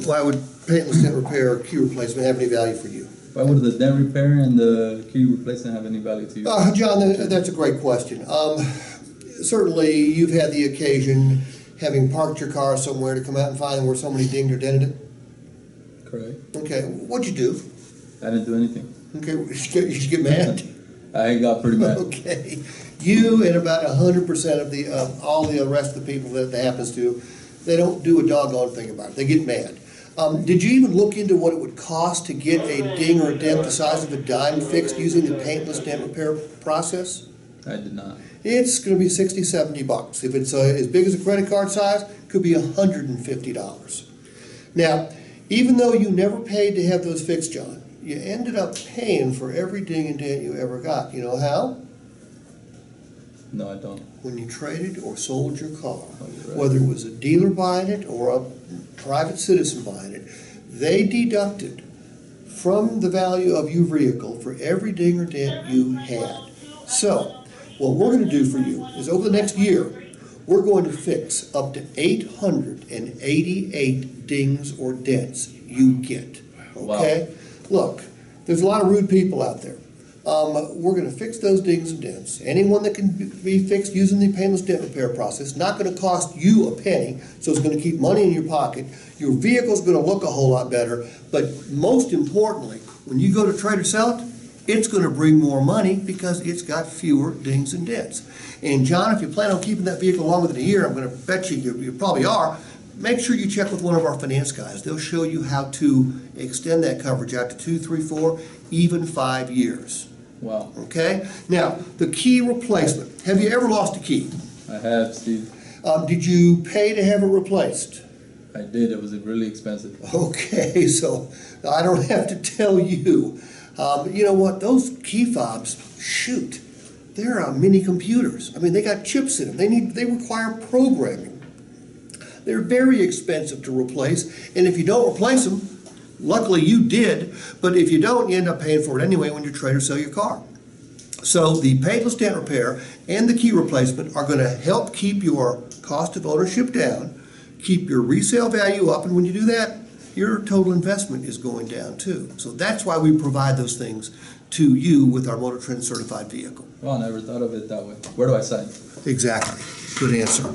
why would paintless dent repair or key replacement have any value for you? Why would the dent repair and the key replacement have any value to you? John, that's a great question. Certainly, you've had the occasion, having parked your car somewhere, to come out and find where somebody dinged or dented it? Correct. Okay, what'd you do? I didn't do anything. Okay, you should get mad. I got pretty mad. Okay, you and about 100% of all the rest of the people that happens to, they don't do a doggone thing about it. They get mad. Did you even look into what it would cost to get a ding or a dent the size of a dime fixed using the paintless dent repair process? I did not. It's going to be $60, $70. If it's as big as a credit card size, it could be $150. Now, even though you never paid to have those fixed, John, you ended up paying for every ding and dent you ever got. You know how? No, I don't. When you traded or sold your car, Right. whether it was a dealer buying it or a private citizen buying it, they deducted from the value of your vehicle for every ding or dent you had. So, what we're going to do for you is over the next year, we're going to fix up to 888 dings or dents you get. Okay? Wow. Look, there's a lot of rude people out there. We're going to fix those dings and dents. Anyone that can be fixed using the painless dent repair process, not going to cost you a penny, so it's going to keep money in your pocket. Your vehicle's going to look a whole lot better, but most importantly, when you go to trade or sell it, it's going to bring more money because it's got fewer dings and dents. And John, if you plan on keeping that vehicle longer than a year, I'm going to bet you probably are, make sure you check with one of our finance guys. They'll show you how to extend that coverage out to 2, 3, 4, even 5 years. Wow. Okay? Now, the key replacement. Have you ever lost a key? I have, Steve. Did you pay to have it replaced? I did. It was really expensive. Okay, so I don't have to tell you. You know what? Those key fobs, shoot, they're mini computers. I mean, they got chips in them. They require programming. They're very expensive to replace, and if you don't replace them, luckily you did, but if you don't, you end up paying for it anyway when you trade or sell your car. So the paintless dent repair and the key replacement are going to help keep your cost of ownership down, keep your resale value up, and when you do that, your total investment is going down too. So that's why we provide those things to you with our Motor Trend certified vehicle. Well, I never thought of it that way. Where do I sign? Exactly. Good answer.